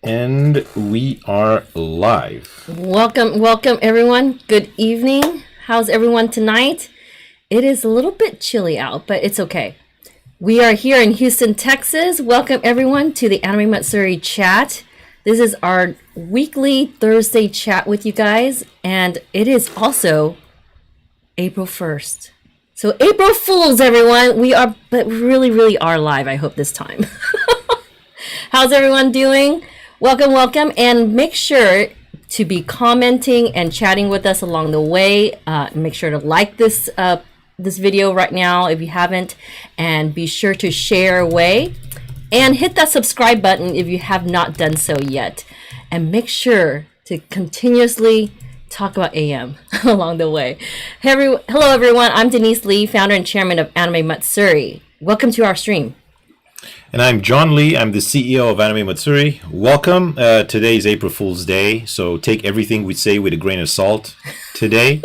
And we are live. Welcome everyone. Good evening. How's everyone tonight? It is a little bit chilly out, but it's okay. We are here in Houston, Texas. Welcome everyone to the Anime Matsuri chat. This is our weekly Thursday chat with you guys, and it is also April 1st. So April Fools, everyone. We really are live, I hope this time. How's everyone doing? Welcome, and make sure to be commenting and chatting with us along the way. Make sure to like this video right now if you haven't, and be sure to share away and hit that subscribe button if you have not done so yet. And make sure to continuously talk about AM along the way. Hello everyone, I'm Deneice Lee, founder and chairman of Anime Matsuri. Welcome to our stream. And I'm John Lee. I'm the CEO of Anime Matsuri. Welcome. Today's April Fool's Day, so take everything we say with a grain of salt today.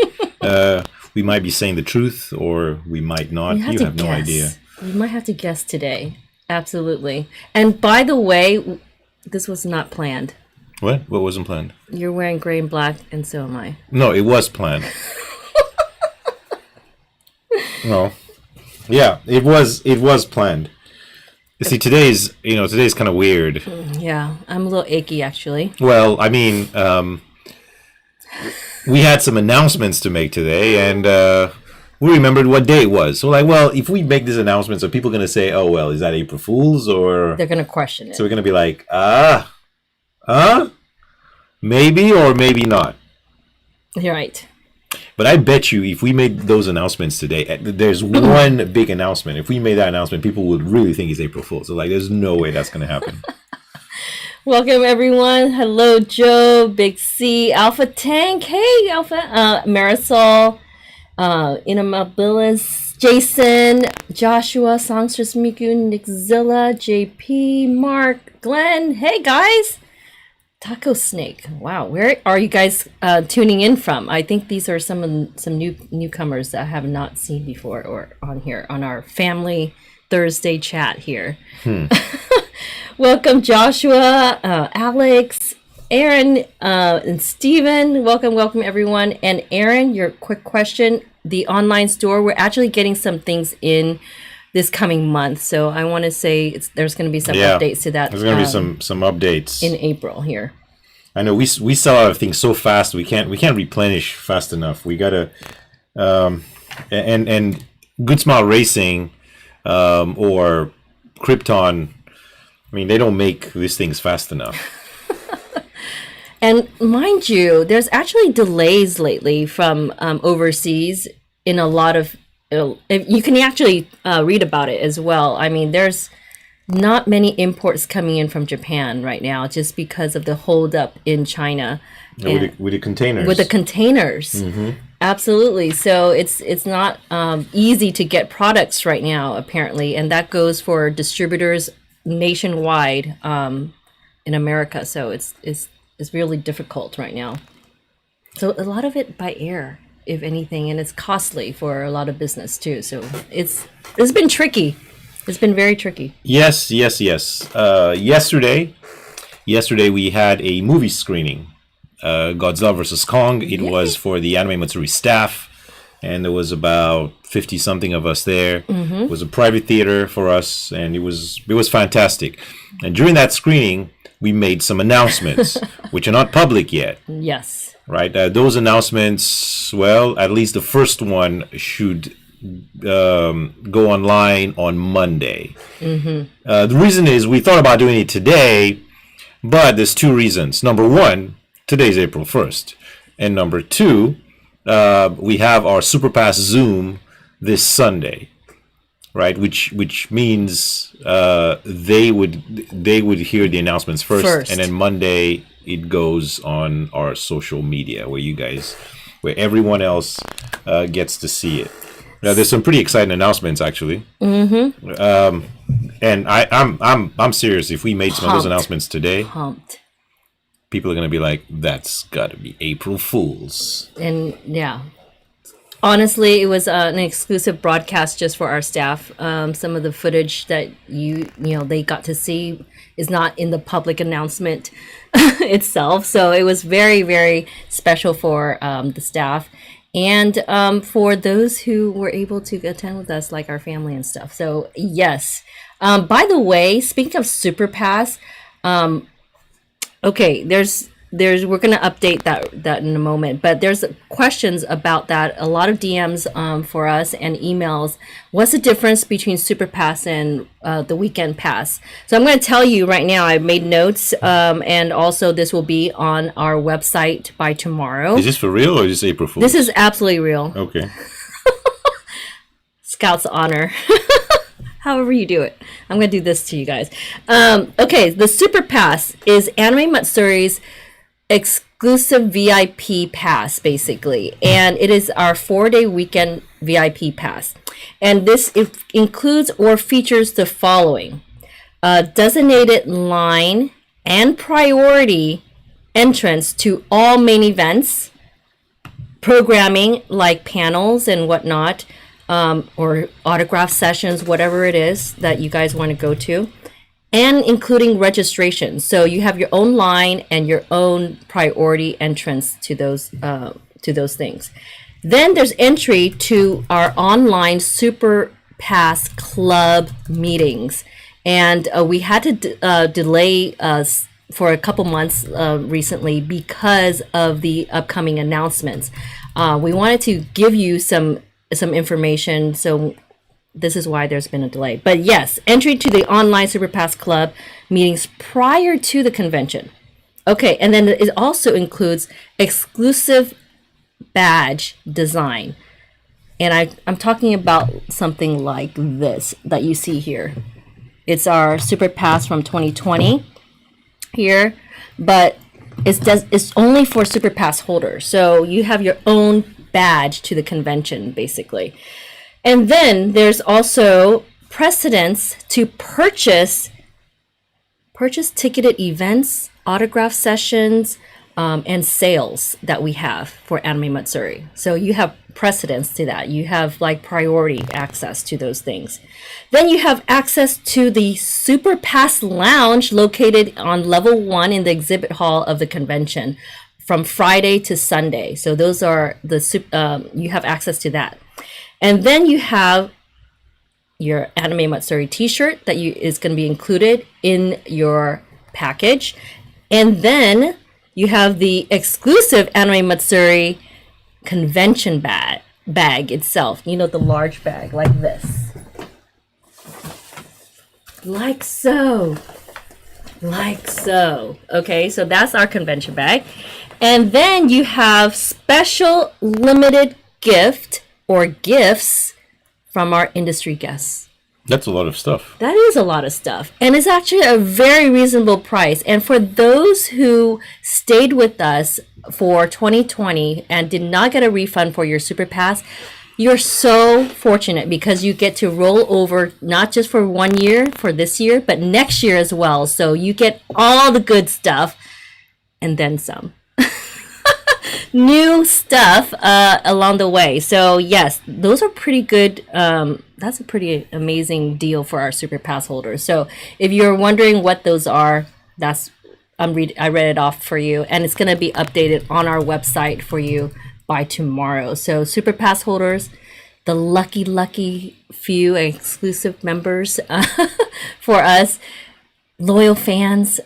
We might be saying the truth, or we might not. You have no idea. You might have to guess today. Absolutely. And by the way, this was not planned. What? What wasn't planned? You're wearing gray and black, and so am I. No, it was planned. No. Yeah, it was planned. See, today's kind of weird. Yeah, I'm a little achy, actually. Well, I mean, we had some announcements to make today, and we remembered what day it was. So, if we make these announcements, are people going to say, oh, well, is that April Fool's? Or they're going to question it. So we're going to be like, maybe or maybe not. You're right. But I bet you if we made those announcements today, there's one big announcement. If we made that announcement, people would really think it's April Fool's. So, there's no way that's going to happen. Welcome, everyone. Hello, Joe, Big C, Alpha Tank. Hey, Alpha. Marisol, Inamabilis, Jason, Joshua, Songstress Miku, Nickzilla, JP, Mark, Glenn. Hey, guys. Taco Snake. Wow, where are you guys tuning in from? I think these are some newcomers that I have not seen before or on here on our family Thursday chat here. Welcome, Joshua, Alex, Aaron, and Steven. Welcome everyone. And Aaron, your quick question: the online store. We're actually getting some things in this coming month, so I want to say there's going to be some updates to that. There's going to be some updates in April here. I know we sell out of things so fast we can't replenish fast enough. We gotta and Good Smile Racing or Krypton. I mean, they don't make these things fast enough. And mind you, there's actually delays lately from overseas in a lot of. You can actually read about it as well. I mean, there's not many imports coming in from Japan right now just because of the holdup in China. With the containers. With the containers. Mm-hmm. Absolutely. So it's not easy to get products right now, apparently. And that goes for distributors nationwide in America. So it's really difficult right now. So a lot of it by air, if anything, and it's costly for a lot of business too. So it's been tricky. It's been very tricky. Yes. Yesterday we had a movie screening, Godzilla vs. Kong. It was for the Anime Matsuri staff, and there was about 50 something of us there. Mm-hmm. It was a private theater for us, and it was fantastic. And during that screening, we made some announcements, which are not public yet. Yes. Right. Those announcements, well, at least the first one should go online on Monday. Mm-hmm. The reason is we thought about doing it today, but there's two reasons. Number one, today's April 1st. And number two, we have our Super Pass Zoom this Sunday, right? Which means they would hear the announcements first, and then Monday it goes on our social media where everyone else gets to see it. Now, there's some pretty exciting announcements actually. Mm-hmm. And I'm serious. If we made some of those announcements today, people are gonna be like, "That's got to be April Fool's." And yeah, Honestly, it was an exclusive broadcast just for our staff. Some of the footage that they got to see is not in the public announcement itself. So it was very, very special for the staff and for those who were able to attend with us, like our family and stuff. So yes. By the way, speaking of Super Pass, okay, there's we're gonna update that in a moment, but there's questions about that. A lot of DMs for us and emails. What's the difference between Super Pass and the Weekend Pass? So I'm gonna tell you right now. I've made notes, and also this will be on our website by tomorrow. Is this for real or is this April Fool's? This is absolutely real. Okay. Scout's honor. However you do it. I'm going to do this to you guys. Okay, the Super Pass is Anime Matsuri's exclusive VIP pass, basically. And it is our 4-day weekend VIP pass. And this includes or features the following. Designated line and priority entrance to all main events, programming like panels and whatnot, or autograph sessions, whatever it is that you guys want to go to, and including registration. So you have your own line and your own priority entrance to those things. Then there's entry to our online Super Pass Club meetings, and we had to delay for a couple months recently because of the upcoming announcements. We wanted to give you some information, so this is why there's been a delay. But yes, entry to the online Super Pass Club meetings prior to the convention. Okay, and then it also includes exclusive badge design. And I'm talking about something like this that you see here. It's our Super Pass from 2020 here, but it's only for Super Pass holders. So you have your own badge to the convention, basically. And then there's also precedence to purchase ticketed events, autograph sessions, and sales that we have for Anime Matsuri. So you have precedence to that. You have like priority access to those things. Then you have access to the Super Pass Lounge located on level 1 in the exhibit hall of the convention from Friday to Sunday. So those are you have access to that. And then you have your Anime Matsuri t-shirt that is going to be included in your package. And then you have the exclusive Anime Matsuri convention bag itself. You know, the large bag like this. Like so. Like so. Okay, so that's our convention bag. And then you have special limited gift or gifts from our industry guests. That's a lot of stuff. That is a lot of stuff. And it's actually a very reasonable price. And for those who stayed with us for 2020 and did not get a refund for your Super Pass, you're so fortunate because you get to roll over not just for 1 year, for this year, but next year as well. So you get all the good stuff and then some. New stuff along the way. So yes, those are pretty good. That's a pretty amazing deal for our Super Pass holders. So if you're wondering what those are, I read it off for you, and it's going to be updated on our website for you by tomorrow. So Super Pass holders, the lucky few exclusive members for us. Loyal fans,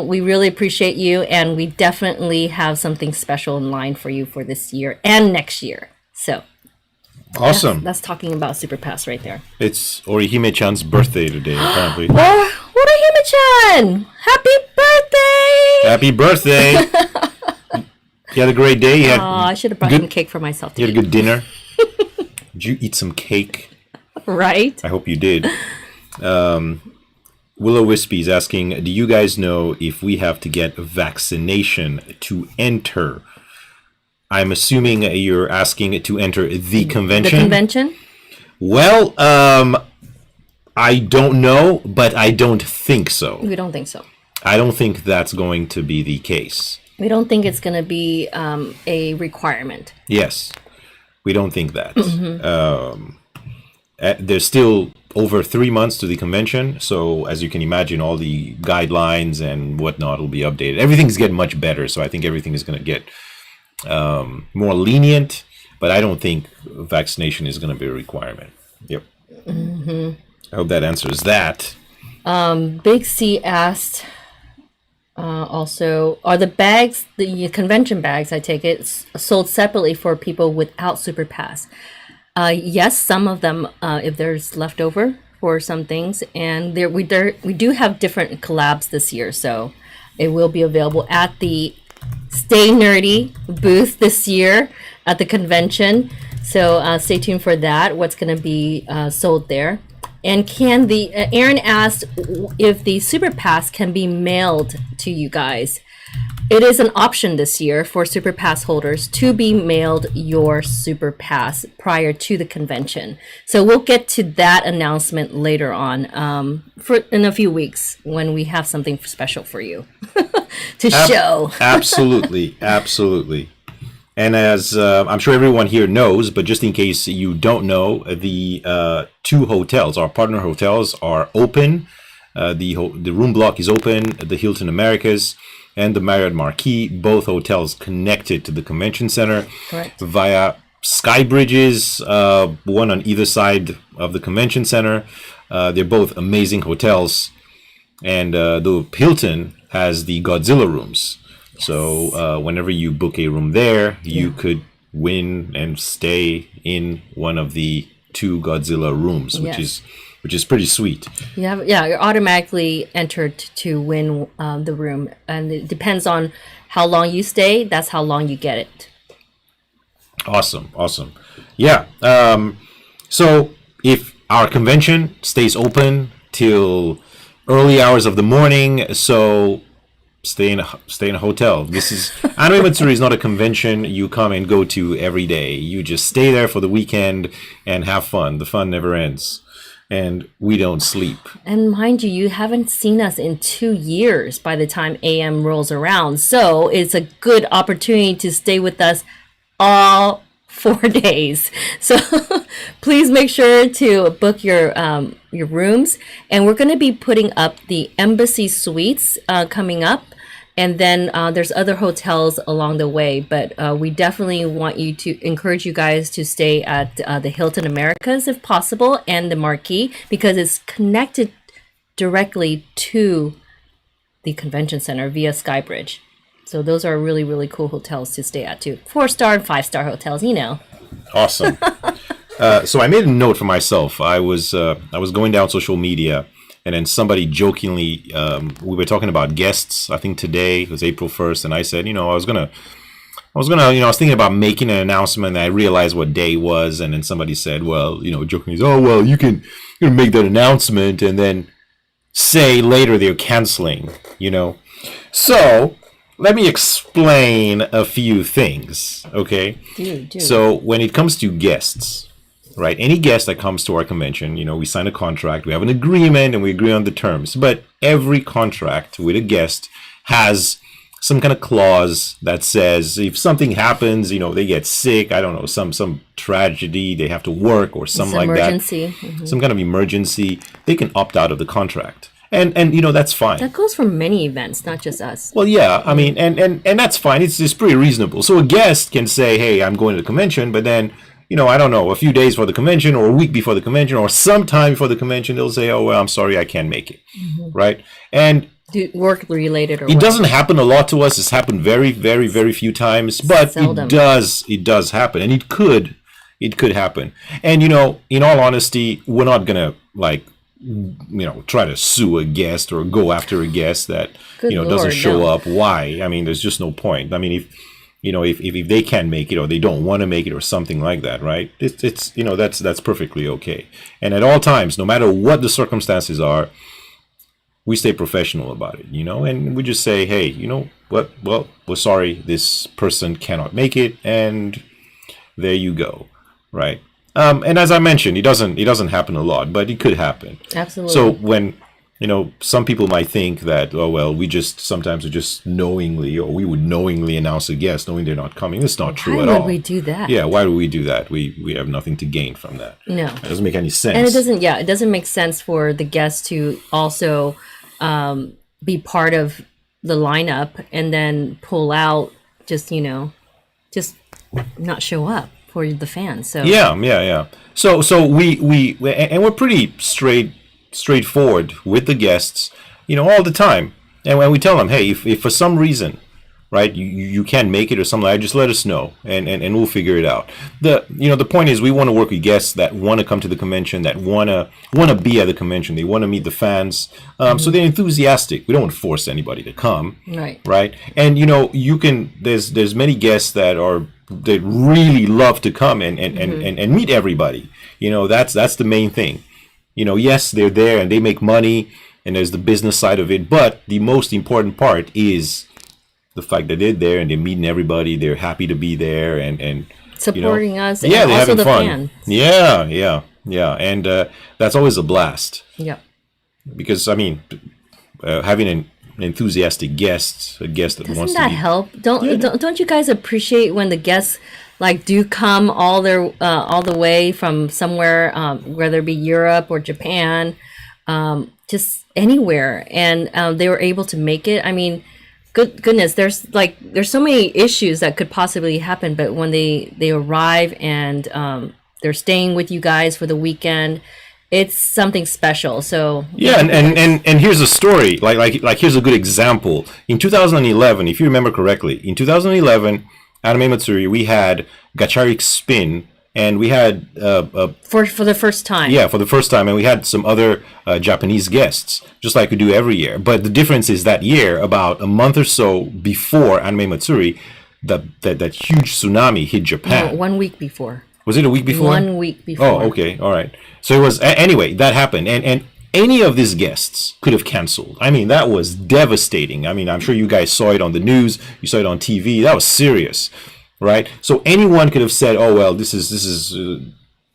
we really appreciate you, and we definitely have something special in line for you for this year and next year. So awesome. That's talking about Super Pass right there. It's Orihime-chan's birthday today, apparently. Oh, Orihime-chan! Happy birthday! Happy birthday! You had a great day. I should have brought some cake for myself. You had a good dinner. Did you eat some cake? Right. I hope you did. Willow Wispy is asking, do you guys know if we have to get a vaccination to enter? I'm assuming you're asking to enter the convention. The convention? Well, I don't know, but I don't think so. We don't think so. I don't think that's going to be the case. We don't think it's going to be a requirement. Yes. We don't think that. There's still over 3 months to the convention, so as you can imagine, all the guidelines and whatnot will be updated. Everything's getting much better, so I think everything is going to get more lenient, but I don't think vaccination is going to be a requirement. Yep. I hope that answers that. Big C asked also, are the bags, the convention bags, I take it, sold separately for people without Super Pass? Yes, some of them, if there's leftover for some things, and we do have different collabs this year, so it will be available at the Stay Nerdy booth this year at the convention. So stay tuned for that. What's going to be sold there? And Aaron asked if the Super Pass can be mailed to you guys. It is an option this year for Super Pass holders to be mailed your Super Pass prior to the convention. So we'll get to that announcement later on in a few weeks when we have something special for you to show. Absolutely. And as I'm sure everyone here knows, but just in case you don't know, the two hotels, our partner hotels, are open. The room block is open, the Hilton Americas and the Marriott Marquis, both hotels connected to the convention center. Correct. Via sky bridges, one on either side of the convention center. They're both amazing hotels. And the Hilton has the Godzilla rooms. Yes. So whenever you book a room there, you could win and stay in one of the two Godzilla rooms, which is pretty sweet. You're automatically entered to win the room, and it depends on how long you stay. That's how long you get it. Awesome. Yeah. So if our convention stays open till early hours of the morning, so stay in a hotel. This is Anime Matsuri is not a convention you come and go to every day. You just stay there for the weekend and have fun. The fun never ends. And we don't sleep. And mind you, you haven't seen us in 2 years by the time AM rolls around. So it's a good opportunity to stay with us all 4 days. So please make sure to book your rooms. And we're going to be putting up the Embassy Suites coming up. And then there's other hotels along the way, but we definitely want to encourage you guys to stay at the Hilton Americas if possible, and the Marquis, because it's connected directly to the convention center via Skybridge. So those are really, really cool hotels to stay at too. 4-star and 5-star hotels, you know. Awesome. So I made a note for myself. I was going down social media. And then somebody jokingly, we were talking about guests. I think today it was April 1st, and I said, I was thinking about making an announcement. And I realized what day it was, and then somebody said, well, jokingly, oh well, you can make that announcement and then say later they're canceling. So let me explain a few things, okay? Do. So when it comes to guests. Right. Any guest that comes to our convention, we sign a contract, we have an agreement, and we agree on the terms. But every contract with a guest has some kind of clause that says if something happens, they get sick, I don't know, some tragedy, they have to work or something like emergency. that. Mm-hmm. Some kind of emergency, they can opt out of the contract. And that's fine. That goes for many events, not just us. Well, yeah, I mean, and that's fine. It's pretty reasonable. So a guest can say, hey, I'm going to the convention, but then I don't know, a few days for the convention or a week before the convention or sometime before the convention, they'll say, oh, well, I'm sorry, I can't make it. Mm-hmm. Right. And work related or it doesn't happen a lot to us. It's happened very, very, very few times, but Seldom. It does happen. And it could happen. And, in all honesty, we're not going to try to sue a guest or go after a guest that, doesn't show up. Why? I mean, there's just no point. I mean, if they can't make it or they don't want to make it or something like that, right? It's that's perfectly okay. And at all times, no matter what the circumstances are, we stay professional about it, and we just say, hey, what? Well, we're sorry, this person cannot make it, and there you go, right? And as I mentioned, it doesn't happen a lot, but it could happen. Absolutely. So when some people might think that, oh, well, we just knowingly, or we would knowingly announce a guest knowing they're not coming. It's not true at all. Why would we do that? Yeah, why would we do that? We have nothing to gain from that. No. It doesn't make any sense. And it doesn't make sense for the guests to also be part of the lineup and then pull out, just not show up for the fans. So yeah. So we and we're pretty straightforward with the guests, all the time. And when we tell them, hey, if for some reason, right, you can't make it or something like that, just let us know and we'll figure it out. The point is, we want to work with guests that want to come to the convention, that want to be at the convention. They want to meet the fans. So they're enthusiastic. We don't want to force anybody to come. Right. And there's many guests that really love to come and meet everybody. That's the main thing. Yes, they're there and they make money and there's the business side of it, but the most important part is the fact that they're there and they're meeting everybody. They're happy to be there and supporting us. Yeah, and they're also having the fun. fans. Yeah. And that's always a blast. Yeah. Because having an enthusiastic a guest that Doesn't wants that to be, help? Don't you guys appreciate when the guests do come all the way from somewhere, whether it be Europe or Japan, just anywhere, and they were able to make it? I mean, goodness, there's so many issues that could possibly happen, but when they arrive and they're staying with you guys for the weekend, it's something special. So yeah, and here's a story. Like here's a good example. In 2011, if you remember correctly, in 2011, Anime Matsuri, we had Gacharik Spin, and we had for the first time. Yeah, for the first time, and we had some other Japanese guests, just like we do every year. But the difference is that year, about a month or so before Anime Matsuri, that huge tsunami hit Japan. No, 1 week before. Was it a week before? 1 week before. Oh, okay, all right. So it was anyway. That happened, and any of these guests could have canceled. I mean, that was devastating. I mean, I'm sure you guys saw it on the news. You saw it on TV. That was serious, right? So anyone could have said, "Oh well, this is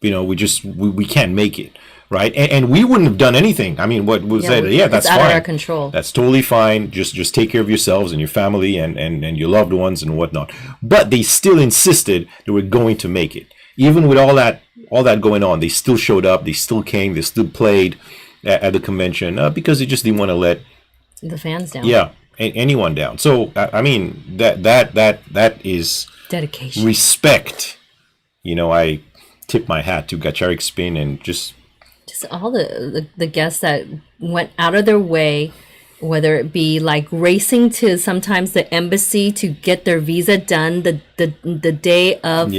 we can't make it." Right, and we wouldn't have done anything. I mean, what we said, yeah, that's it's out fine. of our control. That's totally fine. Just take care of yourselves and your family and your loved ones and whatnot. But they still insisted they were going to make it, even with all that going on. They still showed up. They still came. They still played at the convention because they just didn't want to let the fans down. Yeah, anyone down. So I mean, that is dedication, respect. I tip my hat to Gacharik Spin and just all the guests that went out of their way, whether it be racing to sometimes the embassy to get their visa done the day of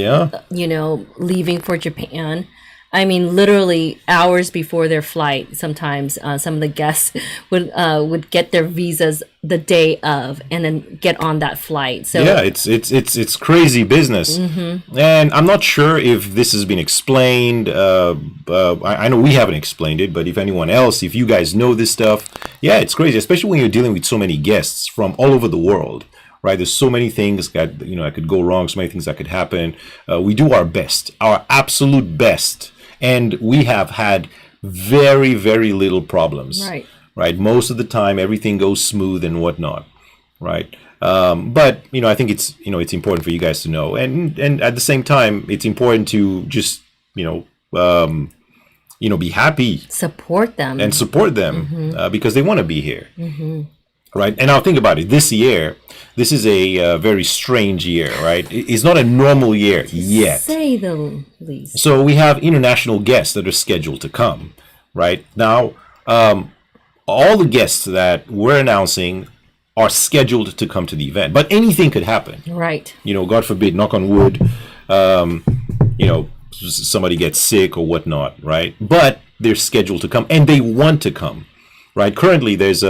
leaving for Japan. I mean, literally hours before their flight. Sometimes some of the guests would get their visas the day of, and then get on that flight. So yeah, it's crazy business, and I'm not sure if this has been explained. I know we haven't explained it, but if anyone else, if you guys know this stuff, yeah, it's crazy, especially when you're dealing with so many guests from all over the world. Right, there's so many things that could go wrong, so many things that could happen. We do our best, our absolute best. And we have had very, very little problems. Right. Most of the time, everything goes smooth and whatnot. Right. But I think it's important for you guys to know, and at the same time, it's important to just be happy, support them, because they want to be here. Right. And now think about it. This year, this is a very strange year, right? It's not a normal year yet. Say the least. So we have international guests that are scheduled to come, right? Now, all the guests that we're announcing are scheduled to come to the event, but anything could happen. Right. God forbid, knock on wood, somebody gets sick or whatnot, right? But they're scheduled to come and they want to come, right? Currently, there's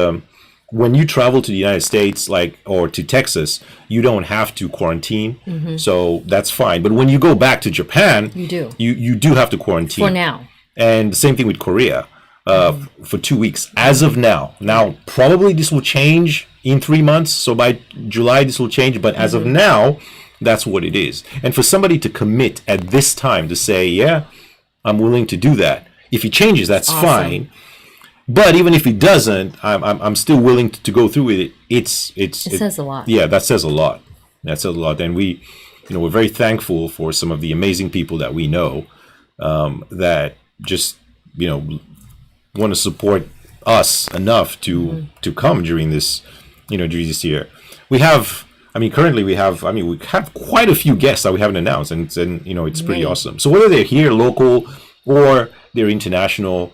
when you travel to the United States, or to Texas, you don't have to quarantine, so that's fine. But when you go back to Japan, you do. You do have to quarantine for now. And the same thing with Korea, for 2 weeks as of now. Now, probably this will change in 3 months, so by July this will change. But as of now, that's what it is. And for somebody to commit at this time to say, yeah, I'm willing to do that. If it changes, that's awesome. fine. But even if it doesn't, I'm still willing to go through with it. It says a lot. Yeah, that says a lot. That says a lot. And we're very thankful for some of the amazing people that we know that just, want to support us enough to come during this, during this year. Currently we have quite a few guests that we haven't announced, and it's pretty awesome. So whether they're here local or they're international,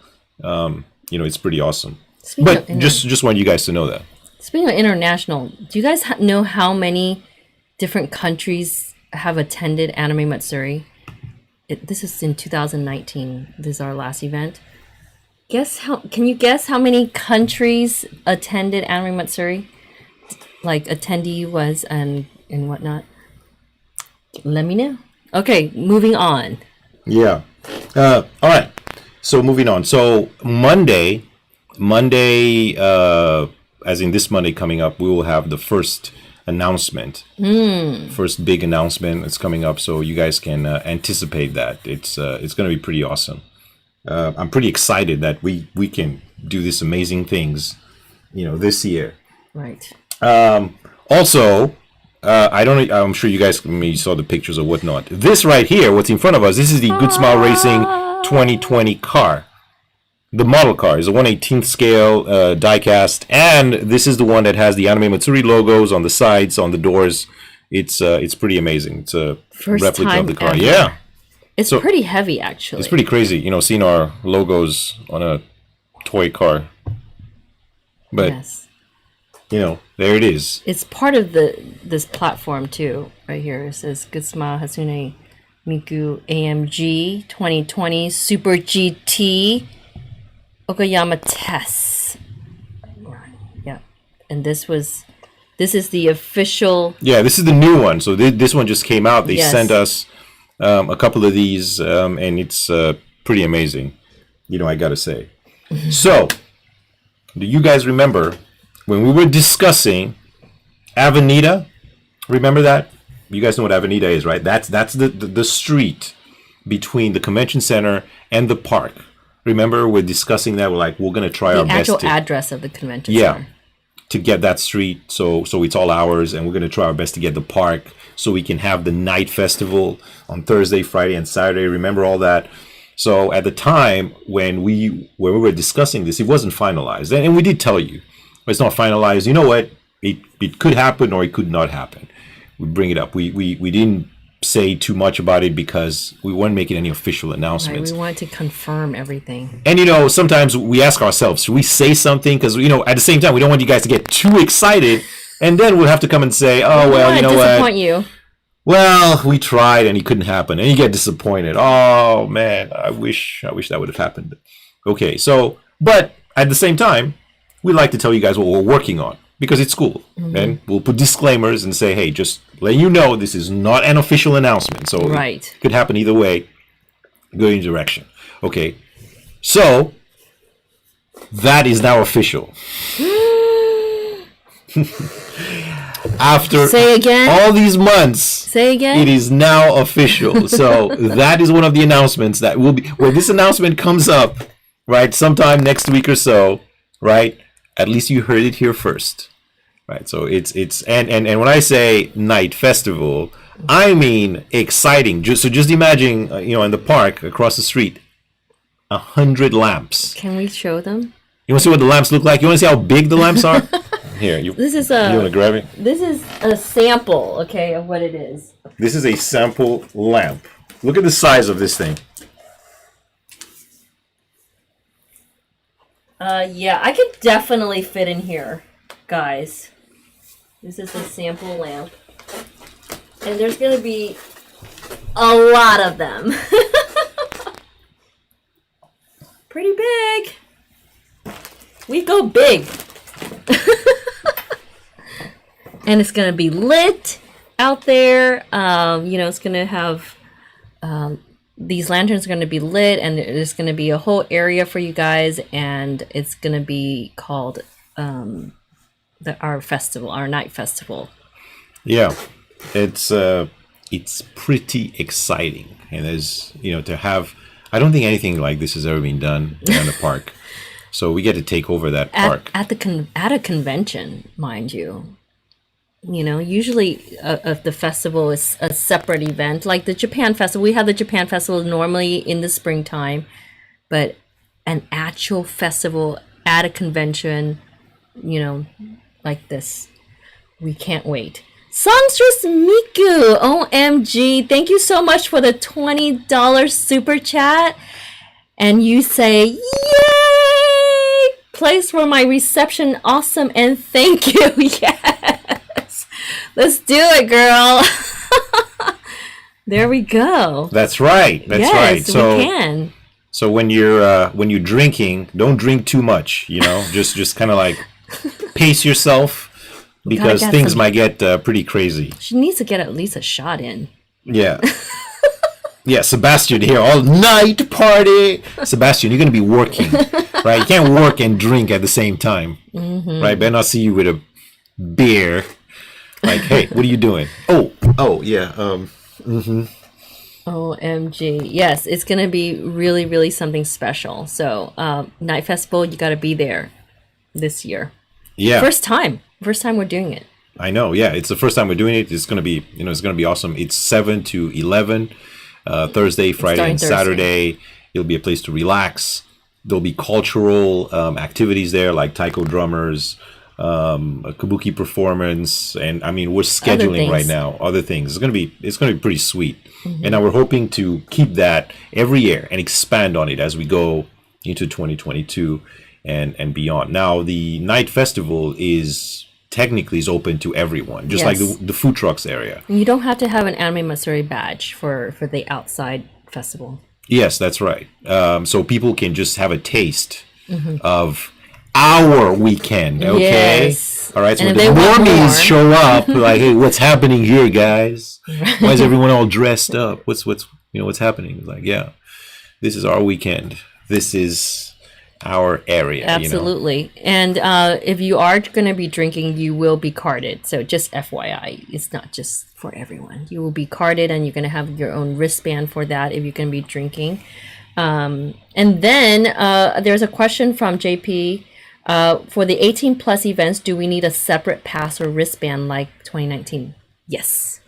it's pretty awesome. But just want you guys to know that. Speaking of international, do you guys know how many different countries have attended Anime Matsuri? This is in 2019. This is our last event. Can you guess how many countries attended Anime Matsuri? Like attendee was and whatnot. Let me know. Okay, moving on. Yeah. All right. So moving on. So Monday, as in this Monday coming up, we will have the first announcement. First big announcement that's coming up, so you guys can anticipate that. It's going to be pretty awesome. I'm pretty excited that we can do these amazing things, this year. Right. Also, I'm sure you guys maybe saw the pictures or whatnot. This right here, what's in front of us, this is the Good Smile Racing 2020 car. The model car is a 1/18th scale diecast, and this is the one that has the Anime Matsuri logos on the sides, on the doors. It's pretty amazing. It's a First replica time of the car. ever. Yeah. It's pretty heavy, actually. It's pretty crazy, seeing our logos on a toy car. But yes. There it is. It's part of this platform too, right here. It says Good Smile Hatsune Miku AMG 2020 Super GT Okayama Test. Yeah. And this is the official. Yeah, this is the new one. So this one just came out. They Yes. sent us a couple of these, and it's pretty amazing, I gotta say. So, do you guys remember when we were discussing Avenida? Remember that? You guys know what Avenida is, right? That's the street between the convention center and the park. Remember, we're discussing that. We're gonna try our The best actual to address of the convention Yeah. center. to get that street, so it's all ours, and we're gonna try our best to get the park so we can have the night festival on Thursday, Friday, and Saturday. Remember all that? So at the time when we were discussing this, it wasn't finalized, and we did tell you it's not finalized. You know what? It could happen or it could not happen. We bring it up. We didn't say too much about it because we weren't making any official Right, announcements. we wanted to confirm everything. And sometimes we ask ourselves, should we say something? Because at the same time, we don't want you guys to get too excited, and then we'll have to come and say, "Oh well, you know what? Disappoint you. Well, we tried and it couldn't happen," and you get disappointed. Oh man, I wish that would have happened. Okay, so but at the same time, we like to tell you guys what we're working on because it's cool, and we'll put disclaimers and say, "Hey, just let you know this is not an official announcement, so Right. it could happen either way. Go in direction." Okay, so that is now official. After Say again? all these months, Say again? it is now official. So that is one of the announcements that will be when this announcement comes up, right? Sometime next week or so, right? At least you heard it here first, right? So it's and when I say night festival, I mean exciting. Just imagine, in the park across the street, 100 lamps. Can we show them? You want to see what the lamps look like? You want to see how big the lamps are? Here, you This is you want to grab it? This is a sample, okay, of what it is. This is a sample lamp. Look at the size of this thing. Yeah, I could definitely fit in here, guys. This is a sample lamp. And there's gonna be a lot of them. Pretty big. We go big. And it's gonna be lit out there. It's gonna have these lanterns are gonna be lit, and there's gonna be a whole area for you guys, and it's gonna be called our festival, our night festival. Yeah, it's pretty exciting, and there's to have. I don't think anything like this has ever been done in the park. So we get to take over that park. At a convention, mind you. You know, usually the festival is a separate event. Like the Japan Festival, we have the Japan Festival normally in the springtime, but an actual festival at a convention, you know, like this, we can't wait. Songstress Miku, OMG, thank you so much for the $20 super chat. And you say, yay! Place for my reception, awesome, and thank you. Yes. Let's do it, girl. There we go. That's right. That's right. So we can. So when you're drinking, don't drink too much. You know, just kind of like pace yourself because things might get pretty crazy. She needs to get at least a shot in. Yeah. Yeah, Sebastian here, all night party. Sebastian, you're going to be working, right? You can't work and drink at the same time, right? Better not see you with a beer. Like, hey, what are you doing? Oh, yeah. OMG. Yes, it's going to be really, really something special. So, Night Festival, you got to be there this year. Yeah. First time we're doing it. I know. Yeah, it's the first time we're doing it. It's going to be, it's going to be awesome. It's 7 to 11, Thursday, Friday, and Saturday. It'll be a place to relax. There'll be cultural activities there, like taiko drummers, a kabuki performance, and I mean we're scheduling right now other things. It's gonna be pretty sweet, and now we're hoping to keep that every year and expand on it as we go into 2022 and beyond. Now the night festival is open to everyone, just like the food trucks area. You don't have to have an Anime Matsuri badge for the outside festival. Yes, that's right. So people can just have a taste of our weekend, okay? Yes. All right, so when the normies show up, like, hey, what's happening here, guys? Why is everyone all dressed up? What's happening? It's like, yeah, this is our weekend. This is our area. Absolutely. And if you are going to be drinking, you will be carded. So just FYI, it's not just for everyone. You will be carded, and you're going to have your own wristband for that if you're going to be drinking. And then there's a question from JP. For the 18 plus events, do we need a separate pass or wristband like 2019? Yes.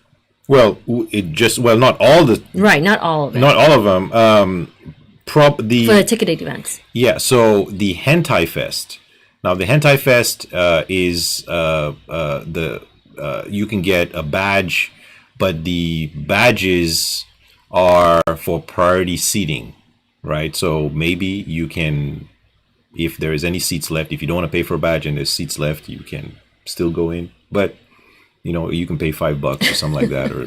Well, not all the... Right, not all of it. Not all of them. For the ticketed events. Yeah, so the Hentai Fest. Now, the Hentai Fest is you can get a badge, but the badges are for priority seating, right? So maybe you can... If there is any seats left, if you don't want to pay for a badge and there's seats left, you can still go in. But, you can pay $5 or something like that, or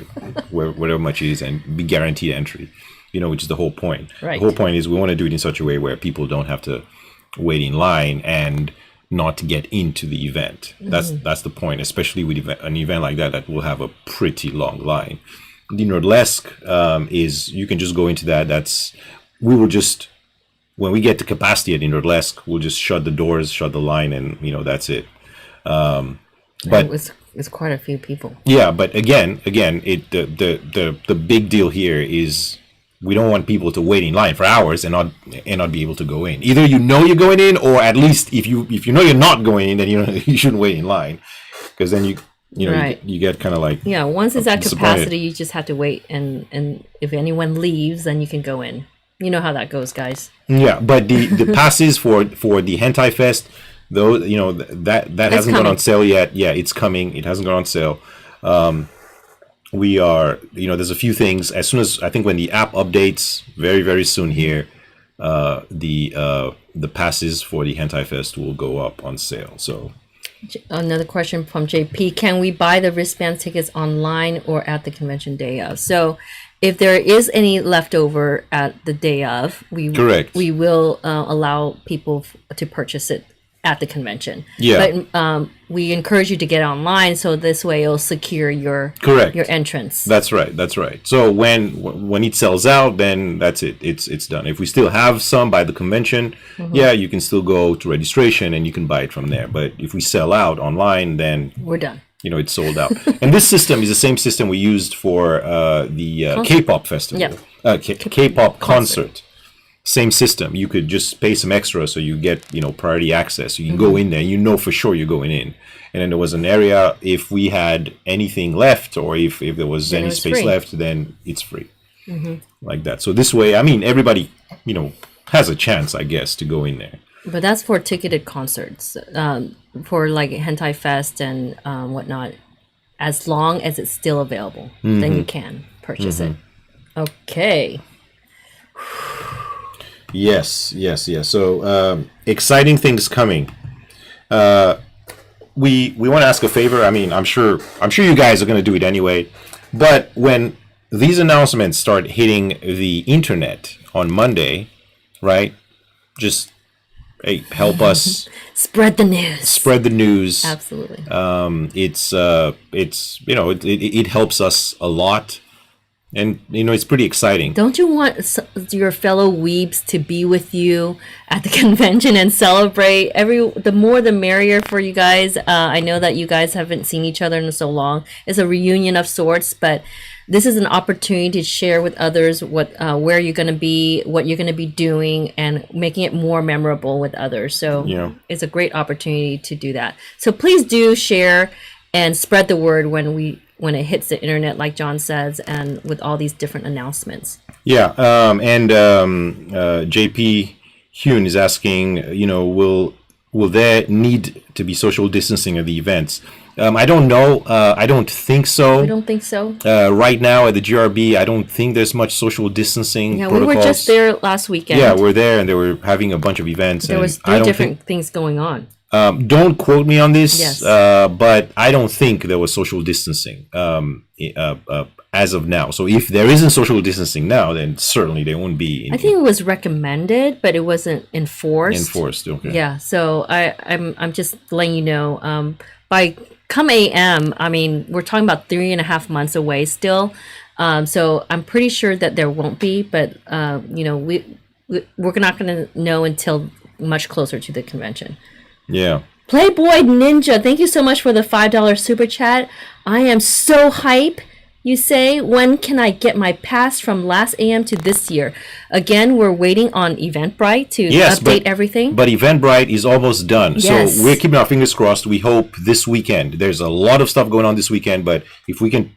whatever much it is, and be guaranteed entry, which is the whole point. Right. The whole point is we want to do it in such a way where people don't have to wait in line and not get into the event. That's the point, especially with an event like that will have a pretty long line. The Nerdlesque is, you can just go into that. When we get to capacity at Nerdlesque, we'll just shut the doors, shut the line, and that's it. But it's quite a few people. Yeah, but again, the big deal here is we don't want people to wait in line for hours and not be able to go in. Either you're going in, or at least if you know you're not going in, then you shouldn't wait in line, because then you get kind of like once it's at capacity, you just have to wait, and if anyone leaves, then you can go in. You know how that goes, guys. Yeah, but the passes for the Hentai Fest, though, that hasn't gone on sale yet. Yeah, it's coming. It hasn't gone on sale. We are, there's a few things. As soon as, I think when the app updates very, very soon here, the passes for the Hentai Fest will go up on sale. So another question from JP: can we buy the wristband tickets online or at the convention day of? So if there is any leftover at the day of, we will allow people to purchase it at the convention. Yeah. But we encourage you to get online, so this way it'll secure your entrance. That's right. So when it sells out, then that's it. It's done. If we still have some by the convention, you can still go to registration and you can buy it from there. But if we sell out online, then we're done. It's sold out. And this system is the same system we used for the K-pop festival, K-pop concert. same system. You could just pay some extra so you get, priority access. You can go in there, for sure you're going in. And then there was an area, if we had anything left or if there was Then it any was space free. left, then it's free. Like that. So this way, everybody, has a chance, I guess, to go in there. But that's for ticketed concerts, for like Hentai Fest and whatnot. As long as it's still available, then you can purchase it. Okay. Yes. So exciting things coming. We want to ask a favor. I'm sure you guys are going to do it anyway. But when these announcements start hitting the internet on Monday, right? Just help us Spread the news. spread the news. Absolutely. It helps us a lot, and it's pretty exciting. Don't you want your fellow weebs to be with you at the convention and celebrate? The more the merrier for you guys. I know that you guys haven't seen each other in so long. It's a reunion of sorts, but this is an opportunity to share with others where you're going to be, what you're going to be doing, and making it more memorable with others. So it's a great opportunity to do that. So please do share and spread the word when it hits the internet, like John says, and with all these different announcements. Yeah. And JP Hune is asking, will there need to be social distancing at the events? I don't know. I don't think so. I don't think so. Right now at the GRB, I don't think there's much social distancing protocols. We were just there last weekend. Yeah, we're there, and they were having a bunch of events. There was 3 different things going on. Don't quote me on this, Yes. But I don't think there was social distancing as of now. So if there isn't social distancing now, then certainly there won't be. I think it was recommended, but it wasn't enforced. Enforced, okay. Yeah, so I'm just letting you know. By come AM, we're talking about 3.5 months away still. So I'm pretty sure that there won't be, but we're not going to know until much closer to the convention. Yeah. Playboy Ninja, thank you so much for the $5 super chat. I am so hype. You say, when can I get my pass from last AM to this year? Again, we're waiting on Eventbrite to update everything. But Eventbrite is almost done. Yes. So we're keeping our fingers crossed. We hope this weekend. There's a lot of stuff going on this weekend, but if we can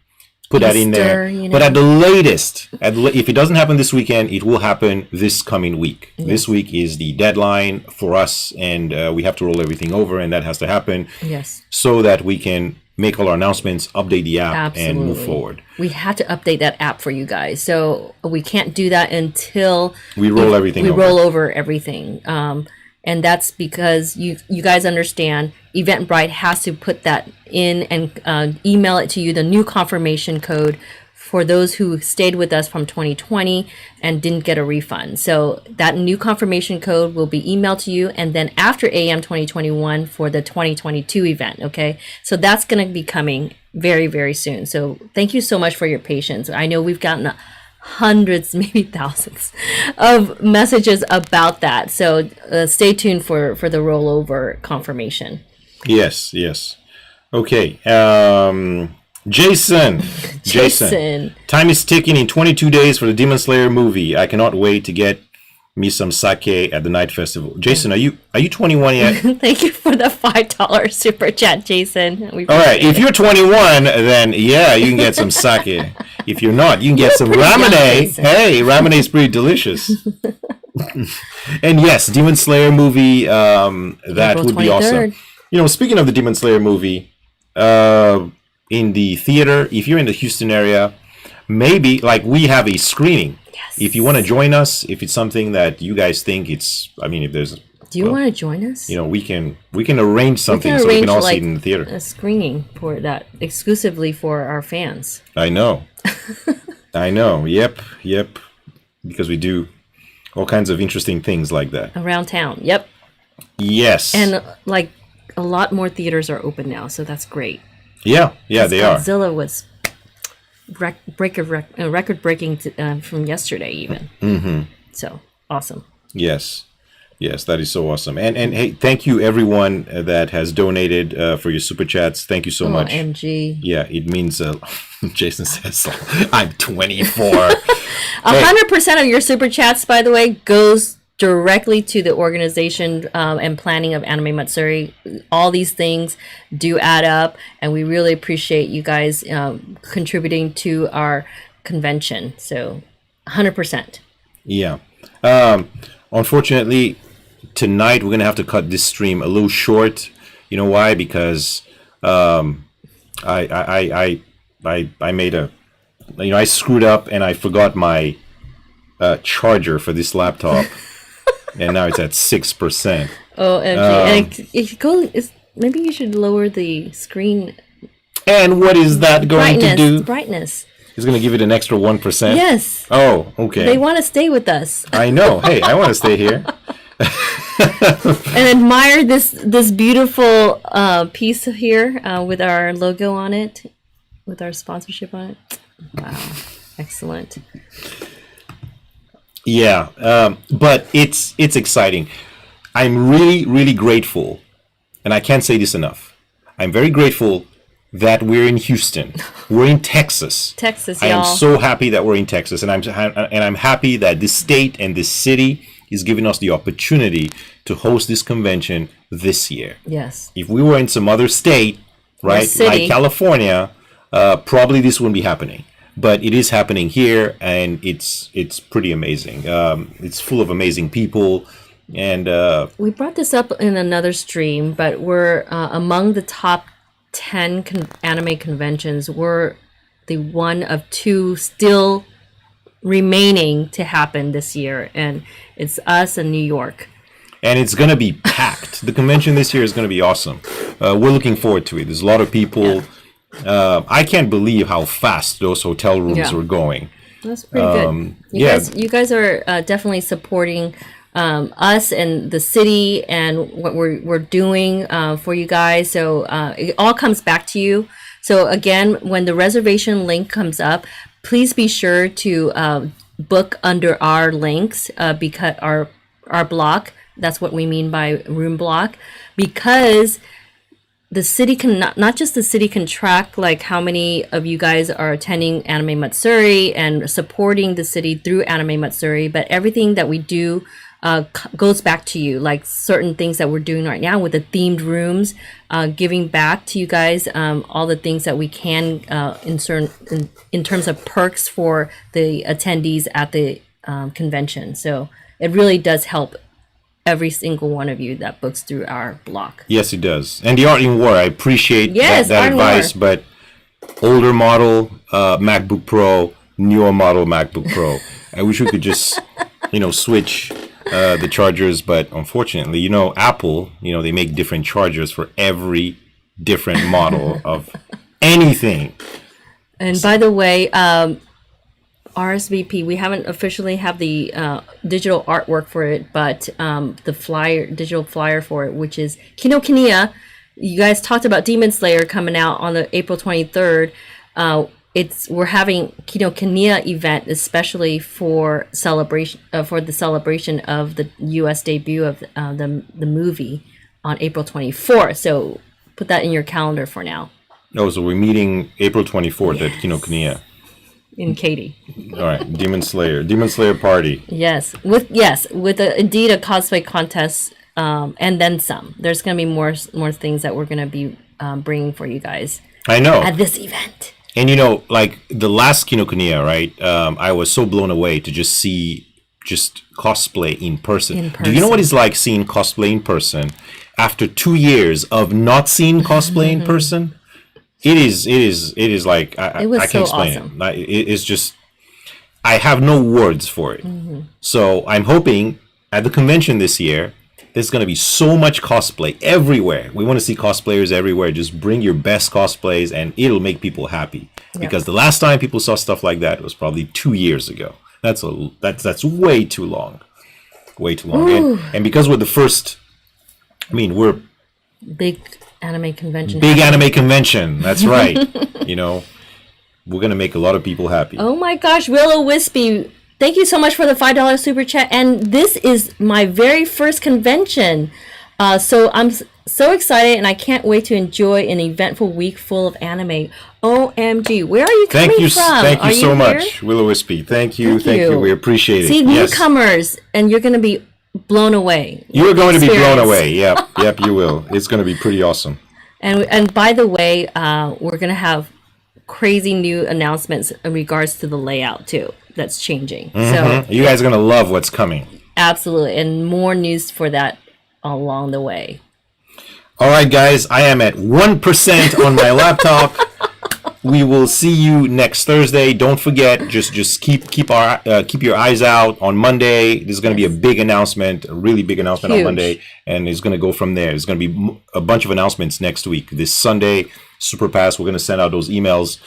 put that in there. But at the latest, if it doesn't happen this weekend, it will happen this coming week. Yes. This week is the deadline for us, and we have to roll everything over, and that has to happen. Yes. So that we can make all our announcements, update the app, and move forward. We had to update that app for you guys. So we can't do that until we roll everything over. Roll over everything. And that's because you guys understand Eventbrite has to put that in and email it to you, the new confirmation code for those who stayed with us from 2020 and didn't get a refund. So that new confirmation code will be emailed to you, and then after AM 2021 for the 2022 event, okay? So that's going to be coming very, very soon. So thank you so much for your patience. I know we've gotten hundreds, maybe thousands of messages about that. So stay tuned for the rollover confirmation. Yes. Okay. Jason. Time is ticking. In 22 days for the Demon Slayer movie. I cannot wait to get me some sake at the night festival. Jason, are you 21 yet? Thank you for the $5 super chat, Jason. All right, if you're 21, then yeah, you can get some sake. If you're not, you can get some ramen. Hey, ramen is pretty delicious. And yes, Demon Slayer movie. That April would be 23rd. awesome. Speaking of the Demon Slayer movie, in the theater, if you're in the Houston area, maybe we have a screening. Yes. If you want to join us, if it's something that you guys think if there's, do you want to join us? We can arrange something so we can all see it in the theater. A screening for that exclusively for our fans. I know. Yep. Because we do all kinds of interesting things like that around town. Yep. Yes. And a lot more theaters are open now, so that's great. Yeah, they are. Godzilla was record breaking from yesterday even. Mm-hmm. So awesome. Yes. Yes, that is so awesome. And hey, thank you everyone that has donated for your super chats. Thank you so much. OMG. Yeah, it means Jason says I'm 24. 100% of your super chats, by the way, goes directly to the organization and planning of Anime Matsuri. All these things do add up, and we really appreciate you guys contributing to our convention. So 100%. Yeah. Unfortunately, tonight we're gonna have to cut this stream a little short. You know why? Because I made a, I screwed up and I forgot my charger for this laptop, and now it's at 6%. Oh, and it goes. Maybe you should lower the screen And what is that going to do? Brightness. It's going to give it an extra 1%? Yes. Oh, okay. They want to stay with us. I know. Hey, I want to stay here. And admire this beautiful piece here with our logo on it, with our sponsorship on it. Wow. Excellent. Yeah, but it's exciting. I'm really, really grateful, and I can't say this enough. I'm very grateful that we're in Houston. We're in Texas. Texas, I y'all. am so happy that we're in Texas, and I'm happy that this state and this city is giving us the opportunity to host this convention this year. Yes. If we were in some other state, right, city. like California, probably this wouldn't be happening. But it is happening here, and it's pretty amazing. It's full of amazing people, and We brought this up in another stream, but we're among the top 10 anime conventions. We're the one of two still remaining to happen this year, and it's us in New York. and it's gonna be packed. The convention this year is gonna be awesome. We're looking forward to it. There's a lot of people. Yeah. I can't believe how fast those hotel rooms Yeah. were going. That's pretty good. You guys are definitely supporting us and the city and what we're doing for you guys. So it all comes back to you. So again, when the reservation link comes up, please be sure to book under our links because our block. That's what we mean by room block, because the city can not just the city can track like how many of you guys are attending Anime Matsuri and supporting the city through Anime Matsuri, but everything that we do goes back to you, like certain things that we're doing right now with the themed rooms, giving back to you guys all the things that we can in terms of perks for the attendees at the convention. So it really does help every single one of you that books through our block. Yes, it does. And the Art in War, I appreciate Yes, that Art in advice, War. but older model MacBook Pro, newer model MacBook Pro. I wish we could just, switch the chargers, but unfortunately, Apple, they make different chargers for every different model of anything. And by the way, RSVP, we haven't officially have the digital artwork for it, but the digital flyer for it, which is Kinokuniya. You guys talked about Demon Slayer coming out on the April 23rd. We're having Kinokuniya event especially for the celebration of the U.S. debut of the movie on April 24th. So put that in your calendar for now. Oh, so we're meeting April 24th at Kinokuniya. In Katy. All right, Demon Slayer party. Yes, with indeed a cosplay contest, and then some. There's gonna be more things that we're gonna be bringing for you guys. I know. At this event. And like the last Kinokuniya, right? I was so blown away to just see cosplay in person. Do you know what it's like seeing cosplay in person after 2 years of not seeing cosplay in person? It is like It was I can't so explain awesome. it. It's just I have no words for it. So I'm hoping at the convention this year, there's going to be so much cosplay everywhere. We want to see cosplayers everywhere. Just bring your best cosplays, and it'll make people happy. Because the last time people saw stuff like that was probably 2 years ago. That's way too long, way too long. And because we're the first, we're Big anime convention. big anime convention. That's right. We're gonna make a lot of people happy. Oh my gosh, Willow Wispy Thank you so much for the $5 super chat. And this is my very first convention. So I'm so excited, and I can't wait to enjoy an eventful week full of anime. OMG, where are you coming from? Thank you Are so here? much, Willow-Wispy. Thank you. We appreciate it. See, Yes. newcomers, and you're going to be blown away. You are going to be blown away. Yep, you will. It's going to be pretty awesome. And by the way, we're going to have crazy new announcements in regards to the layout too. That's changing. So You guys are going to love what's coming. absolutely, and more news for that along the way. All right, guys, I am at 1% on my laptop. We will see you next Thursday. Don't forget, just keep your eyes out on Monday. There's going to be a big announcement, a really big announcement on Monday, and it's going to go from there. There's going to be a bunch of announcements next week. This Sunday, Super Pass, we're going to send out those emails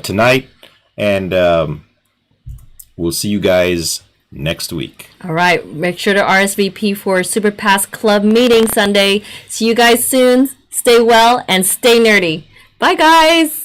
tonight, and we'll see you guys next week. All right, make sure to RSVP for Super Pass Club meeting Sunday. See you guys soon. Stay well and stay nerdy. Bye, guys.